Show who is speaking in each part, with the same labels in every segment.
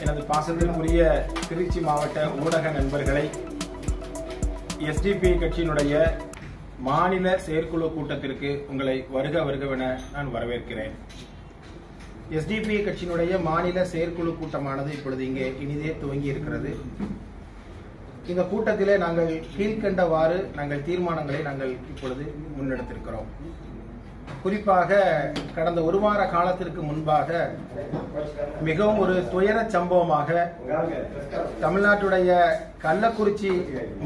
Speaker 1: எனது பாசத்திற்குரிய திருச்சி மாவட்ட ஊடக நண்பர்களை எஸ்டிபி கட்சியினுடைய மாநில செயற்குழு கூட்டத்திற்கு உங்களை வருக வருகவென நான் வரவேற்கிறேன். எஸ்டிபி கட்சியினுடைய மாநில செயற்குழு கூட்டமானது இப்பொழுது இங்கே இனிதே துவங்கி இருக்கிறது. இந்த கூட்டத்திலே நாங்கள் கீழ்கண்டவாறு தீர்மானங்களை நாங்கள் இப்பொழுது முன்னெடுத்திருக்கிறோம். குறிப்பாக கடந்த ஒரு வார காலத்திற்கு முன்பாக மிகவும் ஒரு துயர சம்பவமாக தமிழ்நாட்டுடைய கள்ளக்குறிச்சி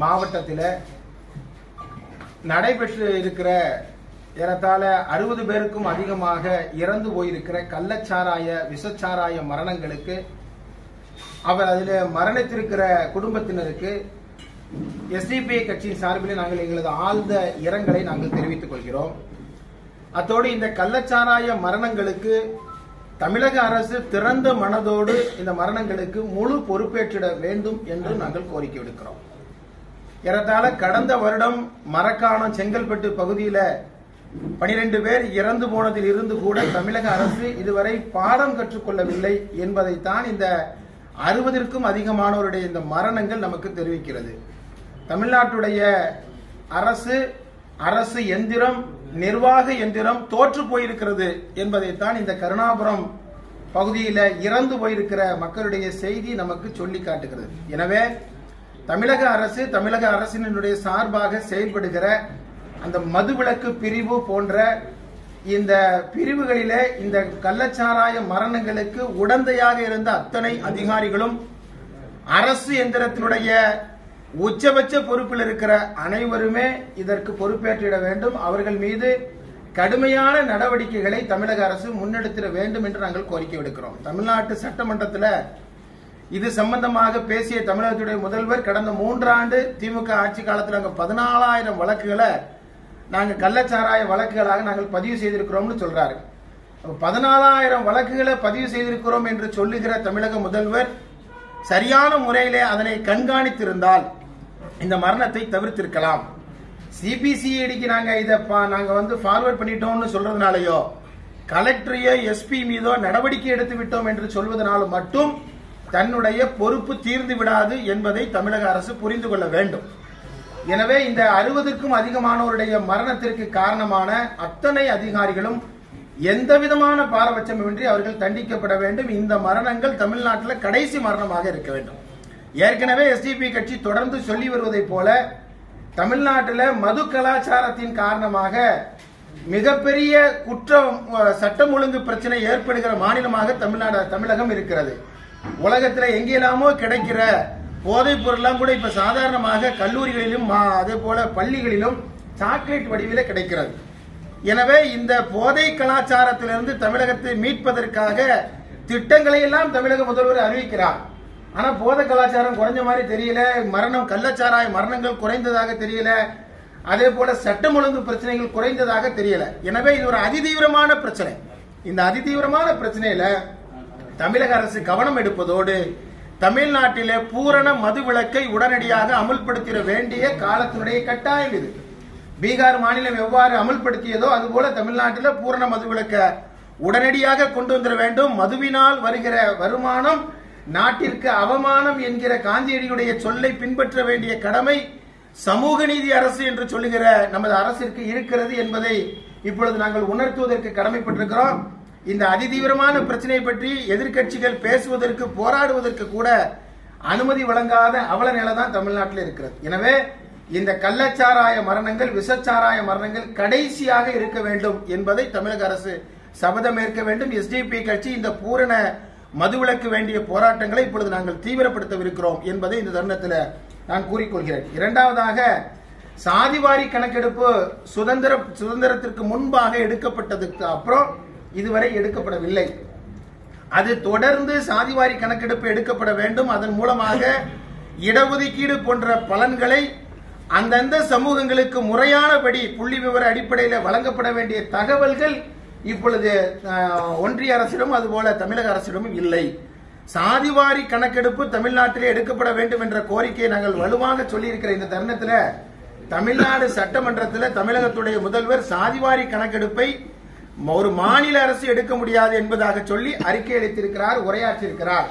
Speaker 1: மாவட்டத்தில் நடைபெற்று இருக்கிற ஏறத்தாழ 60 பேருக்கும் அதிகமாக இறந்து போயிருக்கிற கள்ளச்சாராய விஷச்சாராய மரணங்களுக்கு அவர் அதில் மரணித்திருக்கிற குடும்பத்தினருக்கு எஸ்டிபி கட்சியின் சார்பில் நாங்கள் எங்களது ஆழ்ந்த இரங்கலை நாங்கள் தெரிவித்துக் கொள்கிறோம். அத்தோடு இந்த கள்ளச்சாராய மரணங்களுக்கு தமிழக அரசு திறந்த மனதோடு இந்த மரணங்களுக்கு முழு பொறுப்பேற்றிட வேண்டும் என்று நாங்கள் கோரிக்கை விடுக்கிறோம். ஏறத்தாழ கடந்த வருடம் மரக்காணம் செங்கல்பட்டு பகுதியில் 12 பேர் இறந்து போனதில் இருந்து கூட தமிழக அரசு இதுவரை பாடம் கற்றுக்கொள்ளவில்லை என்பதைத்தான் இந்த 60க்கும் அதிகமானோருடைய இந்த மரணங்கள் நமக்கு தெரிவிக்கிறது. தமிழ்நாட்டுடைய அரசு எந்திரம், நிர்வாக எந்திரம் தோற்று போயிருக்கிறது என்பதைத்தான் இந்த கருணாபுரம் பகுதியில் இறந்து போயிருக்கிற மக்களுடைய செய்தி நமக்கு சொல்லி காட்டுகிறது. எனவே தமிழக அரசினுடைய சார்பாக செயல்படுகிற அந்த மதுவிலக்கு பிரிவு போன்ற இந்த பிரிவுகளிலே இந்த கள்ளச்சாராய மரணங்களுக்கு உடந்தையாக இருந்த அத்தனை அதிகாரிகளும் அரசு எந்திரத்தினுடைய உச்சபட்ச பொறுப்பில் இருக்கிற அனைவருமே இதற்கு பொறுப்பேற்றிட வேண்டும். அவர்கள் மீது கடுமையான நடவடிக்கைகளை தமிழக அரசு முன்னெடுத்திட வேண்டும் என்று நாங்கள் கோரிக்கை விடுக்கிறோம். தமிழ்நாட்டு சட்டமன்றத்தில் இது சம்பந்தமாக பேசிய தமிழகத்துடைய முதல்வர் கடந்த 3 ஆண்டு திமுக ஆட்சி காலத்தில் நாங்கள் 14,000 வழக்குகளை நாங்கள் கள்ளச்சாராய வழக்குகளாக நாங்கள் பதிவு செய்திருக்கிறோம்னு சொல்றாரு. 14,000 வழக்குகளை பதிவு செய்திருக்கிறோம் என்று சொல்லுகிற தமிழக முதல்வர் சரியான முறையிலே அதனை கண்காணித்திருந்தால் இந்த மரணத்தை தவிர்த்திருக்கலாம். சிபிசிஐடிக்கு நாங்க ஃபார்வர்ட் பண்ணிட்டோம்னு சொல்றதுனாலயோ கலெக்டரையோ எஸ்பி மீதோ நடவடிக்கை எடுத்து விட்டோம் என்று சொல்வதனால மட்டும் தன்னுடைய பொறுப்பு தீர்ந்து விடாது என்பதை தமிழக அரசு புரிந்து கொள்ள வேண்டும். எனவே இந்த 60க்கும் அதிகமானோருடைய மரணத்திற்கு காரணமான அத்தனை அதிகாரிகளும் எந்தவிதமான பாரபட்சமின்றி அவர்கள் தண்டிக்கப்பட வேண்டும். இந்த மரணங்கள் தமிழ்நாட்டில் கடைசி மரணமாக இருக்க வேண்டும். ஏற்கனவே எஸ்டிபி கட்சி தொடர்ந்து சொல்லி வருவதை போல தமிழ்நாட்டில் மது கலாச்சாரத்தின் காரணமாக மிகப்பெரிய குற்றம் சட்டம் ஒழுங்கு பிரச்சனை ஏற்படுகிற மாநிலமாக தமிழகம் இருக்கிறது. உலகத்தில் எங்கெல்லாமோ கிடைக்கிற போதைப் பொருள்லாம் கூட இப்ப சாதாரணமாக கல்லூரிகளிலும் அதே போல பள்ளிகளிலும் சாக்லேட் வடிவில கிடைக்கிறது. எனவே இந்த போதை கலாச்சாரத்திலிருந்து தமிழகத்தை மீட்பதற்காக திட்டங்களை எல்லாம் தமிழக முதல்வர் அறிவிக்கிறார். ஆனா போதை கலாச்சாரம் குறைஞ்ச மாதிரி தெரியல, கள்ளச்சாராய மரணங்கள் குறைந்ததாக தெரியல, அதே போல சட்டம் ஒழுங்கு பிரச்சனைகள் குறைந்ததாக தெரியல. எனவே இது ஒரு அதிதீவிரமான பிரச்சனை. இந்த அதிதீவிரமான பிரச்சனையில தமிழக அரசு கவனம் எடுப்பதோடு தமிழ்நாட்டிலே பூரண மதுவிலக்கை உடனடியாக அமல்படுத்திட வேண்டிய காலத்தினுடைய கட்டாயம் இது. பீகார் மாநிலம் எவ்வாறு அமல்படுத்தியதோ அதுபோல தமிழ்நாட்டில் பூரண மதுவிலக்க உடனடியாக கொண்டு வந்துட வேண்டும். மதுவினால் வருகிற வருமானம் நாட்டிற்கு அவமானம் என்கிற காந்தியடியுடைய சொல்லை பின்பற்ற வேண்டிய கடமை சமூக நீதி அரசு என்று சொல்லுகிற நமது அரசிற்கு இருக்கிறது என்பதை இப்பொழுது நாங்கள் உணர்த்துவதற்கு கடமைப்பட்டிருக்கிறோம். இந்த அதிதீவிரமான பிரச்சனை பற்றி எதிர்கட்சிகள் பேசுவதற்கு போராடுவதற்கு கூட அனுமதி வழங்காத அவல நிலை தான் தமிழ்நாட்டில் இருக்கிறது. எனவே இந்த கள்ளச்சாராய மரணங்கள், விஷச்சாராய மரணங்கள் கடைசியாக இருக்க வேண்டும் என்பதை தமிழக அரசு சபதம் ஏற்க வேண்டும். எஸ்டிபி கட்சி இந்த பூரண மதுவிலக்கு வேண்டிய போராட்டங்களை இப்பொழுது நாங்கள் தீவிரப்படுத்தவிருக்கிறோம் என்பதை இந்த தருணத்தில் நான் கூறிக்கொள்கிறேன். இரண்டாவதாக, சாதிவாரி கணக்கெடுப்பு சுதந்திரத்திற்கு முன்பாக எடுக்கப்பட்டதுக்கு அப்புறம் இதுவரை எடுக்கப்படவில்லை. அது தொடர்ந்து சாதிவாரி கணக்கெடுப்பு எடுக்கப்பட வேண்டும். அதன் மூலமாக இடஒதுக்கீடு போன்ற பலன்களை அந்தந்த சமூகங்களுக்கு முறையானபடி புள்ளி விவர அடிப்படையில் வழங்கப்பட வேண்டிய தகவல்கள் இப்பொழுது ஒன்றிய அரசிடம் அதுபோல தமிழக அரசிடமும் இல்லை. சாதிவாரி கணக்கெடுப்பு தமிழ்நாட்டிலே எடுக்கப்பட வேண்டும் என்ற கோரிக்கையை நாங்கள் வலுவாக சொல்லியிருக்கிற இந்த தருணத்தில் தமிழ்நாடு சட்டமன்றத்தில் தமிழகத்துடைய முதல்வர் சாதிவாரி கணக்கெடுப்பை ஒரு மாநில அரசு எடுக்க முடியாது என்பதாக சொல்லி அறிக்கை அளித்திருக்கிறார், உரையாற்றியிருக்கிறார்.